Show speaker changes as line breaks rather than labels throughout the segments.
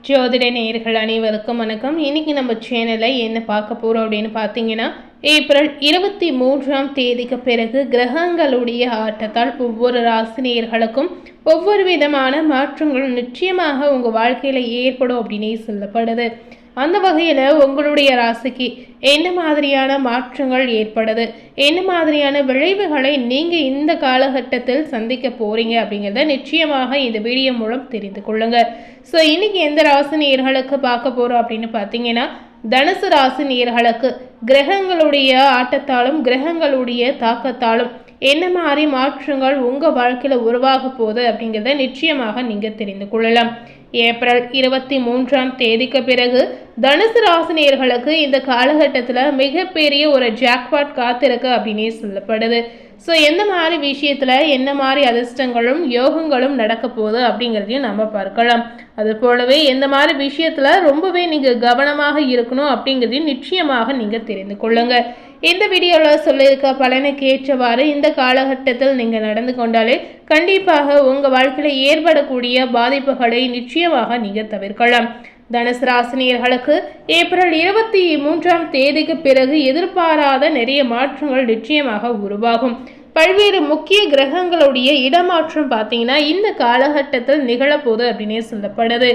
ஜோதிட நேயர்கள் அனைவருக்கும் வணக்கம். இன்னைக்கு நம்ம சேனலில் என்ன பார்க்க போகிறோம் அப்படின்னு பார்த்தீங்கன்னா, ஏப்ரல் 23ஆம் தேதிக்கு பிறகு கிரகங்களுடைய ஆட்டத்தால் ஒவ்வொரு ராசினியர்களுக்கும் ஒவ்வொரு விதமான மாற்றங்கள் நிச்சயமாக உங்கள் வாழ்க்கையில் ஏற்படும் அப்படின்னே சொல்லப்படுது. அந்த வகையில் உங்களுடைய ராசிக்கு என்ன மாதிரியான மாற்றங்கள் ஏற்படுது, என்ன மாதிரியான விளைவுகளை நீங்கள் இந்த காலகட்டத்தில் சந்திக்க போகிறீங்க அப்படிங்கிறத நிச்சயமாக இந்த வீடியோ மூலம் தெரிந்து கொள்ளுங்க. ஸோ இன்றைக்கி எந்த ராசி நேயர்களுக்கு பார்க்க போகிறோம் அப்படின்னு பார்த்தீங்கன்னா, தனுசு ராசி நேயர்களுக்கு கிரகங்களுடைய ஆட்டத்தாலும் கிரகங்களுடைய தாக்கத்தாலும் என்ன மாதிரி மாற்றங்கள் உங்கள் வாழ்க்கையில் உருவாக போகுது அப்படிங்கிறத நிச்சயமாக நீங்கள் தெரிந்து கொள்ளலாம். ஏப்ரல் 23ஆம் தேதிக்கு பிறகு தனுசு ராசினியர்களுக்கு இந்த காலகட்டத்தில் மிகப்பெரிய ஒரு ஜாக்பாட் காத்திருக்கு அப்படின்னே சொல்லப்படுது. ஸோ எந்த மாதிரி விஷயத்தில் என்ன மாதிரி அதிர்ஷ்டங்களும் யோகங்களும் நடக்க போகுது அப்படிங்கிறதையும் நம்ம பார்க்கலாம். அது போலவே எந்த மாதிரி விஷயத்தில் ரொம்பவே நீங்கள் கவனமாக இருக்கணும் அப்படிங்கிறதையும் நிச்சயமாக நீங்கள் தெரிந்து கொள்ளுங்க. இந்த வீடியோவில் சொல்லியிருக்க பலனுக்கு ஏற்றவாறு இந்த காலகட்டத்தில் நீங்கள் நடந்து கொண்டாலே கண்டிப்பாக உங்கள் வாழ்க்கையில் ஏற்படக்கூடிய பாதிப்புகளை நிச்சயமாக நீங்கள் தவிர்க்கலாம். தனுசு ராசினியர்களுக்கு ஏப்ரல் 23ஆம் தேதிக்கு பிறகு எதிர்பாராத நிறைய மாற்றங்கள் நிச்சயமாக உருவாகும். பல்வேறு முக்கிய கிரகங்களுடைய இடமாற்றம் பார்த்தீங்கன்னா இந்த காலகட்டத்தில் நிகழப்போகுது அப்படின்னே சொல்லப்படுது.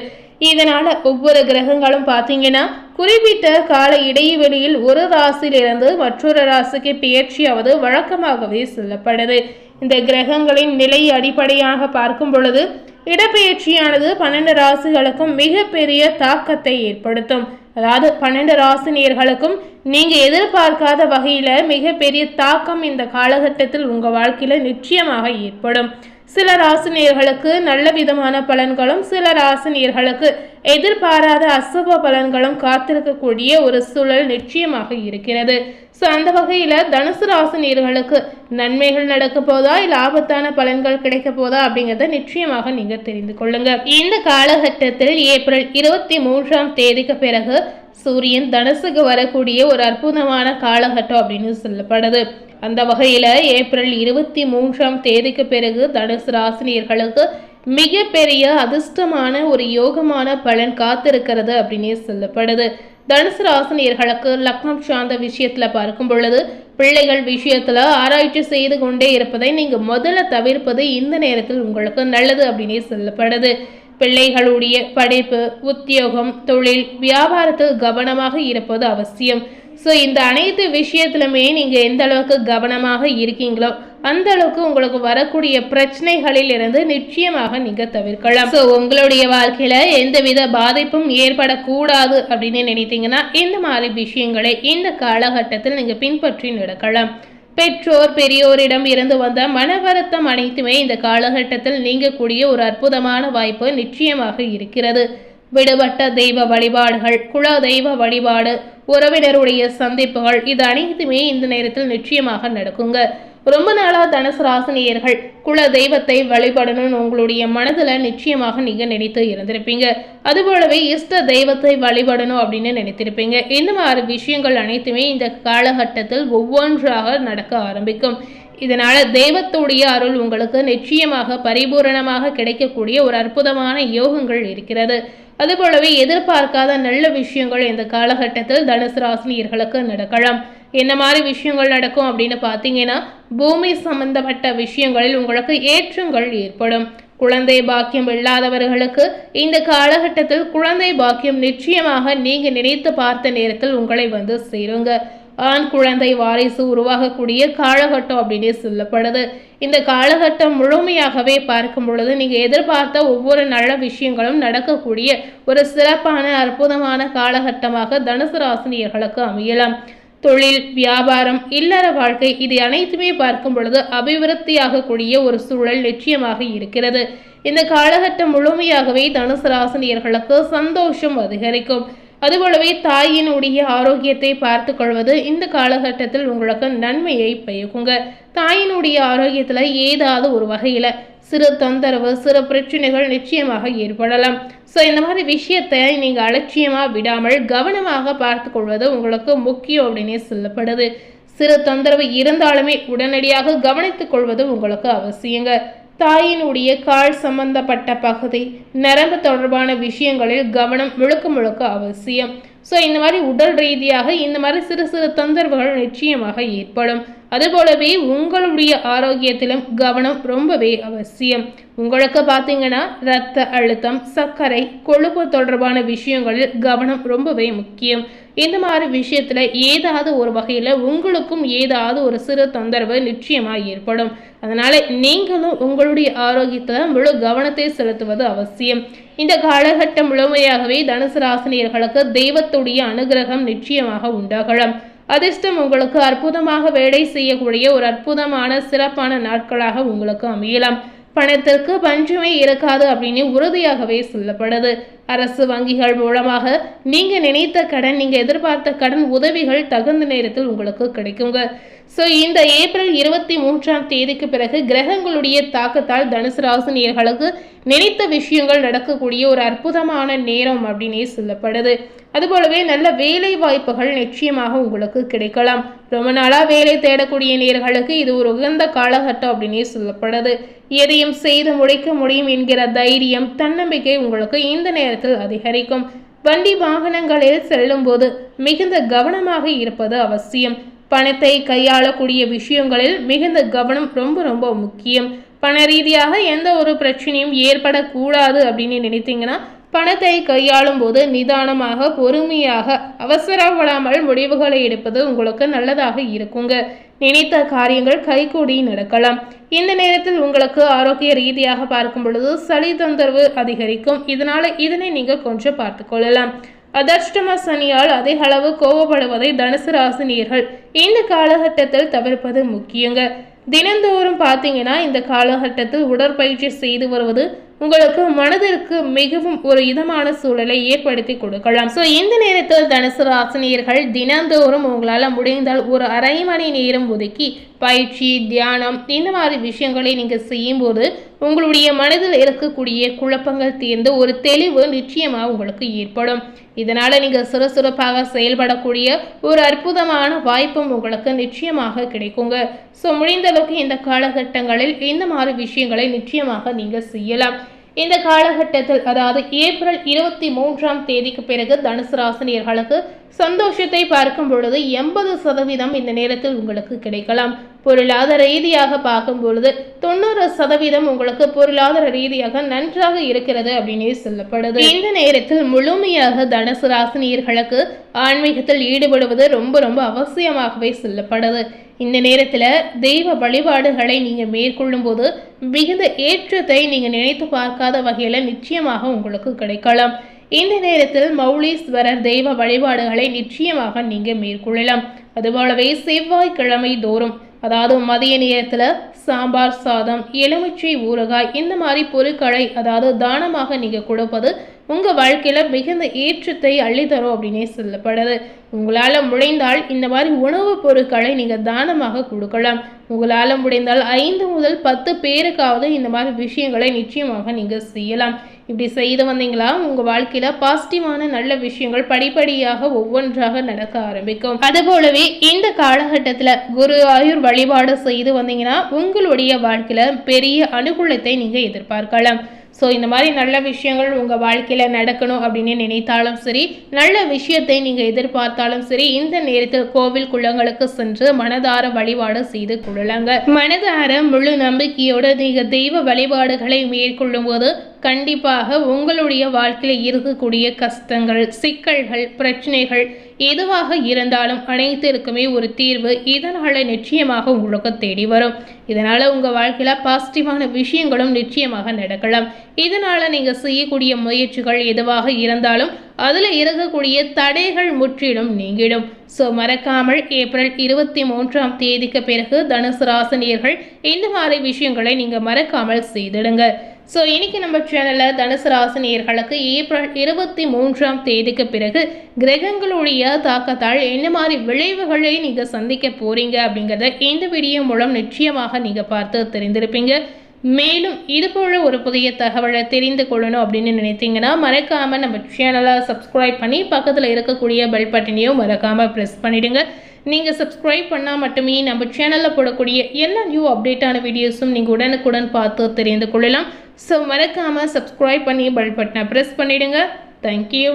இதனால் ஒவ்வொரு கிரகங்களும் பார்த்தீங்கன்னா குறிப்பிட்ட கால இடைவெளியில் ஒரு ராசியிலிருந்து மற்றொரு ராசிக்கு பெயர்ச்சியாவது வழக்கமாகவே சொல்லப்படுது. இந்த கிரகங்களின் நிலை அடிப்படையாக பார்க்கும் பொழுது இடப்பெயர்ச்சியானது 12 ராசிகளுக்கும் மிகப்பெரிய தாக்கத்தை ஏற்படுத்தும். அதாவது 12 ராசினியர்களுக்கும் நீங்கள் எதிர்பார்க்காத வகையில் மிகப்பெரிய தாக்கம் இந்த காலகட்டத்தில் உங்கள் வாழ்க்கையில் நிச்சயமாக ஏற்படும். சில ராசினியர்களுக்கு நல்ல விதமான பலன்களும் சில ராசினியர்களுக்கு எதிர்பாராத அசுப பலன்களும் காத்திருக்கக்கூடிய ஒரு சூழல் நிச்சயமாக இருக்கிறது. ஸோ அந்த வகையில் தனுசு ராசினியர்களுக்கு நன்மைகள் நடக்க போதா இல்லை ஆபத்தான பலன்கள் கிடைக்க போதா அப்படிங்கிறத நிச்சயமாக நீங்கள் தெரிந்து கொள்ளுங்க. இந்த காலகட்டத்தில் ஏப்ரல் 23ஆம் தேதிக்கு பிறகு சூரியன் தனுசுக்கு வரக்கூடிய ஒரு அற்புதமான காலகட்டம் அப்படின்னு சொல்லப்படுது. அந்த வகையில் ஏப்ரல் 23ஆம் தேதிக்கு பிறகு தனுசு ராசினியர்களுக்கு மிகப்பெரிய அதிர்ஷ்டமான ஒரு யோகமான பலன் காத்திருக்கிறது அப்படின்னே சொல்லப்படுது. தனுசு ராசினியர்களுக்கு லக்னம் சார்ந்த விஷயத்தில் பார்க்கும் பொழுது பிள்ளைகள் விஷயத்தில் ஆராய்ச்சி செய்து கொண்டே இருப்பதை நீங்கள் முதல்ல தவிர்ப்பது இந்த நேரத்தில் உங்களுக்கு நல்லது அப்படின்னே சொல்லப்படுது. பிள்ளைகளுடைய படிப்பு, உத்தியோகம், தொழில், வியாபாரத்தில் கவனமாக இருப்பது அவசியம். ஸோ இந்த அனைத்து விஷயத்திலுமே நீங்கள் எந்த அளவுக்கு கவனமாக இருக்கீங்களோ அந்த அளவுக்கு உங்களுக்கு வரக்கூடிய பிரச்சனைகளில் இருந்து நிச்சயமாக நீங்கள் தவிர்க்கலாம். ஸோ உங்களுடைய வாழ்க்கையில் எந்தவித பாதிப்பும் ஏற்படக்கூடாது அப்படின்னு நினைத்தீங்கன்னா இந்த மாதிரி விஷயங்களை இந்த காலகட்டத்தில் நீங்கள் பின்பற்றி நடக்கலாம். பெற்றோர் பெரியோரிடம் இருந்து வந்த மன வருத்தம் அனைத்துமே இந்த காலகட்டத்தில் நீங்கக்கூடிய ஒரு அற்புதமான வாய்ப்பு நிச்சயமாக இருக்கிறது. விடுபட்ட தெய்வ வழிபாடுகள், குல தெய்வ வழிபாடு, உறவினருடைய சந்திப்புகள் இது அனைத்துமே இந்த நேரத்தில் நிச்சயமாக நடக்குங்க. ரொம்ப நாளாக தனுசு ராசினியர்கள் குல தெய்வத்தை வழிபடணும்னு உங்களுடைய மனதில் நிச்சயமாக நீங்கள் நினைத்து இருந்திருப்பீங்க. அதுபோலவே இஷ்ட தெய்வத்தை வழிபடணும் அப்படின்னு நினைத்திருப்பீங்க. இந்த மாதிரி விஷயங்கள் அனைத்துமே இந்த காலகட்டத்தில் ஒவ்வொன்றாக நடக்க ஆரம்பிக்கும். இதனால் தெய்வத்துடைய அருள் உங்களுக்கு நிச்சயமாக பரிபூரணமாக கிடைக்கக்கூடிய ஒரு அற்புதமான யோகங்கள் இருக்கிறது. அதுபோலவே எதிர்பார்க்காத நல்ல விஷயங்கள் இந்த காலகட்டத்தில் தனுசு ராசினியர்களுக்கு நடக்கலாம். என்ன மாதிரி விஷயங்கள் நடக்கும் அப்படின்னு பார்த்தீங்கன்னா, பூமி சம்பந்தப்பட்ட விஷயங்களில் உங்களுக்கு ஏற்றங்கள் ஏற்படும். குழந்தை பாக்கியம் இல்லாதவர்களுக்கு இந்த காலகட்டத்தில் குழந்தை பாக்கியம் நிச்சயமாக நீங்கள் நினைத்து பார்த்த நேரத்தில் உங்களை வந்து சேருங்க. ஆண் குழந்தை வாரிசு உருவாகக்கூடிய காலகட்டம் அப்படின்னே சொல்லப்படுது. இந்த காலகட்டம் முழுமையாகவே பார்க்கும் பொழுது நீங்கள் எதிர்பார்த்த ஒவ்வொரு நல்ல விஷயங்களும் நடக்கக்கூடிய ஒரு சிறப்பான அற்புதமான காலகட்டமாக தனுசு ராசினியர்களுக்கு அமையலாம். தொழில், வியாபாரம், இல்லற வாழ்க்கை இது அனைத்துமே பார்க்கும் பொழுது அபிவிருத்தியாகக்கூடிய ஒரு சூழல் நிச்சயமாக இருக்கிறது. இந்த காலகட்டம் முழுமையாகவே தனுசு ராசினியர்களுக்கு சந்தோஷம் அதிகரிக்கும். அதுபோலவே தாயினுடைய ஆரோக்கியத்தை பார்த்து கொள்வது இந்த காலகட்டத்தில் உங்களுக்கு நன்மையை பயக்குங்க. தாயினுடைய ஆரோக்கியத்தில் ஏதாவது ஒரு வகையில் சிறு தொந்தரவு, சிறு பிரச்சனைகள் நிச்சயமாக ஏற்படலாம். ஸோ இந்த மாதிரி விஷயத்தை நீங்கள் அலட்சியமாக விடாமல் கவனமாக பார்த்து கொள்வது உங்களுக்கு முக்கியம் அப்படின்னே சொல்லப்படுது. சிறு தொந்தரவு இருந்தாலுமே உடனடியாக கவனித்துக் கொள்வது உங்களுக்கு அவசியங்க. தாயினுடைய கால் சம்பந்தப்பட்ட பகுதி, நரம்பு தொடர்பான விஷயங்களில் கவனம் முழுக்க அவசியம். ஸோ இந்த மாதிரி உடல் ரீதியாக இந்த மாதிரி சிறு சிறு தொந்தரவுகள் நிச்சயமாக ஏற்படும். அதுபோலவே உங்களுடைய ஆரோக்கியத்திலும் கவனம் ரொம்பவே அவசியம். உங்களுக்கு பார்த்தீங்கன்னா இரத்த அழுத்தம், சர்க்கரை, கொழுப்பு தொடர்பான விஷயங்களில் கவனம் ரொம்பவே முக்கியம். இந்த மாதிரி விஷயத்தில் ஏதாவது ஒரு வகையில் உங்களுக்கும் ஏதாவது ஒரு சிறு தொந்தரவு நிச்சயமாக ஏற்படும். அதனால் நீங்களும் உங்களுடைய ஆரோக்கியத்தில் முழு கவனத்தை செலுத்துவது அவசியம். இந்த காலகட்டம் முழுமையாகவே தனுசு ராசினியர்களுக்கு தெய்வத்துடைய அனுகிரகம் நிச்சயமாக உண்டாகலாம். அதிர்ஷ்டம் உங்களுக்கு அற்புதமாக வேலை செய்யக்கூடிய ஒரு அற்புதமான சிறப்பான நாட்களாக உங்களுக்கு அமையலாம். பணத்திற்கு பஞ்சமே இருக்காது அப்படின்னு உறுதியாகவே சொல்லப்படுது. அரசு வங்கிகள் மூலமாக நீங்க நினைத்த கடன், நீங்க எதிர்பார்த்த கடன் உதவிகள் தகுந்த நேரத்தில் உங்களுக்கு கிடைக்குங்க. ஸோ இந்த ஏப்ரல் 23 பிறகு கிரகங்களுடைய தாக்கத்தால் தனுசு ராசினியர்களுக்கு நினைத்த விஷயங்கள் நடக்கக்கூடிய ஒரு அற்புதமான நேரம் அப்படின்னே சொல்லப்படுது. அதுபோலவே நல்ல வேலை வாய்ப்புகள் நிச்சயமாக உங்களுக்கு கிடைக்கலாம். ரொம்ப நாளா வேலை தேடக்கூடிய நேர்களுக்கு இது ஒரு உகந்த காலகட்டம் அப்படின்னே சொல்லப்படுது. எதையும் செய்து முடிக்க முடியும் என்கிற தைரியம், தன்னம்பிக்கை உங்களுக்கு இந்த நேரத்தில் அதிகரிக்கும். வண்டி வாகனங்களில் செல்லும் போது மிகுந்த கவனமாக இருப்பது அவசியம். பணத்தை கையாளக்கூடிய விஷயங்களில் மிகுந்த கவனம் ரொம்ப முக்கியம். பண ரீதியாக எந்த ஒரு பிரச்சனையும் ஏற்படக்கூடாது அப்படின்னு நினைத்தீங்கன்னா பணத்தை கையாளும் போது நிதானமாக, பொறுமையாக, அவசரப்படாமல் முடிவுகளை எடுப்பது உங்களுக்கு நல்லதாக இருக்குங்க. நினைத்த காரியங்கள் கைகூடி நடக்கலாம். இந்த நேரத்தில் உங்களுக்கு ஆரோக்கிய ரீதியாக பார்க்கும் பொழுது சளி தொந்தரவு அதிகரிக்கும். இதனை நீங்கள் கொஞ்சம் பார்த்து கொள்ளலாம். அதிர்ஷ்டம சனியால் அதிக அளவு கோபப்படுவதை தனுசு ராசினியர்கள் இந்த காலகட்டத்தில் தவிர்ப்பது முக்கியங்க. தினந்தோறும் பார்த்தீங்கன்னா இந்த காலகட்டத்தில் உடற்பயிற்சி செய்து வருவது உங்களுக்கு மனதிற்கு மிகவும் ஒரு இதமான சூழலை ஏற்படுத்தி கொடுக்கலாம். ஸோ இந்த நேரத்தில் தனுசு ராசினியர்கள் தினந்தோறும் உங்களால் முடிந்தால் ஒரு அரை மணி நேரம் ஒதுக்கி பயிற்சி, தியானம் இந்த மாதிரி விஷயங்களை நீங்கள் செய்யும்போது உங்களுடைய மனதில் இருக்கக்கூடிய குழப்பங்கள் தீர்ந்து ஒரு தெளிவு நிச்சயமாக உங்களுக்கு ஏற்படும். இதனால் நீங்கள் சுறுசுறுப்பாக செயல்படக்கூடிய ஒரு அற்புதமான வாய்ப்பும் உங்களுக்கு நிச்சயமாக கிடைக்குங்க. ஸோ முடிந்த அளவுக்கு இந்த காலகட்டங்களில் இந்த மாதிரி விஷயங்களை நிச்சயமாக நீங்கள் செய்யலாம். இந்த காலகட்டத்தில் அதாவது ஏப்ரல் 23 பிறகு தனுசு ராசினியர்களுக்கு சந்தோஷத்தை பார்க்கும் பொழுது 80% இந்த நேரத்தில் உங்களுக்கு கிடைக்கலாம். பொருளாதார ரீதியாக பார்க்கும் பொழுது 90% உங்களுக்கு பொருளாதார ரீதியாக நன்றாக இருக்கிறது அப்படின்னு சொல்லப்படுது. இந்த நேரத்தில் முழுமையாக தனுசு ராசினியர்களுக்கு ஆன்மீகத்தில் ஈடுபடுவது ரொம்ப அவசியமாகவே சொல்லப்படுது. இந்த நேரத்தில் தெய்வ வழிபாடுகளை நீங்கள் மேற்கொள்ளும் போது மிகுந்த ஏற்றத்தை நீங்கள் நினைத்து பார்க்காத வகையில் நிச்சயமாக உங்களுக்கு கிடைக்கலாம். இந்த நேரத்தில் மௌலீஸ்வரர் தெய்வ வழிபாடுகளை நிச்சயமாக நீங்கள் மேற்கொள்ளலாம். அதுபோலவே செவ்வாய்க்கிழமை தோறும் அதாவது மதிய நேரத்தில் சாம்பார் சாதம், எலுமிச்சை ஊறுகாய் இந்த மாதிரி பொருட்களை அதாவது தானமாக நீங்கள் கொடுப்பது உங்கள் வாழ்க்கையில் மிகுந்த ஏற்றத்தை அள்ளித்தரும் அப்படின்னே சொல்லப்படுது. உங்களால் முடிந்தால் இந்த மாதிரி உணவுப் பொருட்களை நீங்கள் தானமாக கொடுக்கலாம். உங்களால் முடிந்தால் 5 முதல் 10 பேருக்காவது இந்த மாதிரி விஷயங்களை நிச்சயமாக நீங்கள் செய்யலாம். இப்படி செய்து வந்தீங்களா உங்கள் வாழ்க்கையில் பாசிட்டிவான நல்ல விஷயங்கள் படிப்படியாக ஒவ்வொன்றாக நடக்க ஆரம்பிக்கும். அதுபோலவே இந்த காலகட்டத்தில் குரு ஆயுர் வழிபாடு செய்து வந்தீங்கன்னா உங்களுடைய வாழ்க்கையில் பெரிய அனுகூலத்தை நீங்கள் எதிர்பார்க்கலாம். ஸோ இந்த மாதிரி நல்ல விஷயங்கள் உங்கள் வாழ்க்கையில் நடக்கணும் அப்படின்னு நினைத்தாலும் சரி, நல்ல விஷயத்தை நீங்கள் எதிர்பார்த்தாலும் சரி, இந்த நேரத்தில் கோவில் குளங்களுக்கு சென்று மனதார வழிபாடு செய்து கொள்ளலாங்க. மனதார முழு நம்பிக்கையோடு நீங்கள் தெய்வ வழிபாடுகளை மேற்கொள்ளும் போது கண்டிப்பாக உங்களுடைய வாழ்க்கையில் இருக்கக்கூடிய கஷ்டங்கள், சிக்கல்கள், பிரச்சனைகள் எதுவாக இருந்தாலும் அனைத்திற்குமே ஒரு தீர்வு இதனால் நிச்சயமாக உங்களுக்கு தேடி வரும். இதனால் உங்கள் வாழ்க்கையில் பாசிட்டிவான விஷயங்களும் நிச்சயமாக நடக்கலாம். இதனால் நீங்கள் செய்யக்கூடிய முயற்சிகள் எதுவாக இருந்தாலும் அதில் இருக்கக்கூடிய தடைகள் முற்றிலும் நீங்கிடும். ஸோ மறக்காமல் ஏப்ரல் 23 பிறகு தனுசு ராசினியர்கள் இந்த மாதிரி விஷயங்களை நீங்கள் மறக்காமல் செய்திடுங்க. ஸோ இன்னைக்கு நம்ம சேனலில் தனுசு ராசினியர்களுக்கு ஏப்ரல் 23 பிறகு கிரகங்களுடைய தாக்கத்தால் என்ன மாதிரி விளைவுகளை நீங்கள் சந்திக்க போறீங்க அப்படிங்கிறத இந்த வீடியோ மூலம் நிச்சயமாக நீங்கள் பார்த்து தெரிந்திருப்பீங்க. மேலும் இது போல ஒரு புதிய தகவலை தெரிந்து கொள்ளணும் அப்படின்னு நினைத்தீங்கன்னா மறக்காமல் நம்ம சேனலை சப்ஸ்கிரைப் பண்ணி பக்கத்தில் இருக்கக்கூடிய பெல் பட்டனையும் மறக்காமல் ப்ரெஸ் பண்ணிடுங்க. நீங்கள் சப்ஸ்கிரைப் பண்ணால் மட்டுமே நம்ம சேனலில் போடக்கூடிய எல்லா நியூ அப்டேட்டான வீடியோஸும் நீங்கள் உடனுக்குடன் பார்த்து தெரிந்து கொள்ளலாம். ஸோ மறக்காமல் சப்ஸ்கிரைப் பண்ணி பெல் பட்டனை ப்ரெஸ் பண்ணிவிடுங்க. தேங்க்யூ.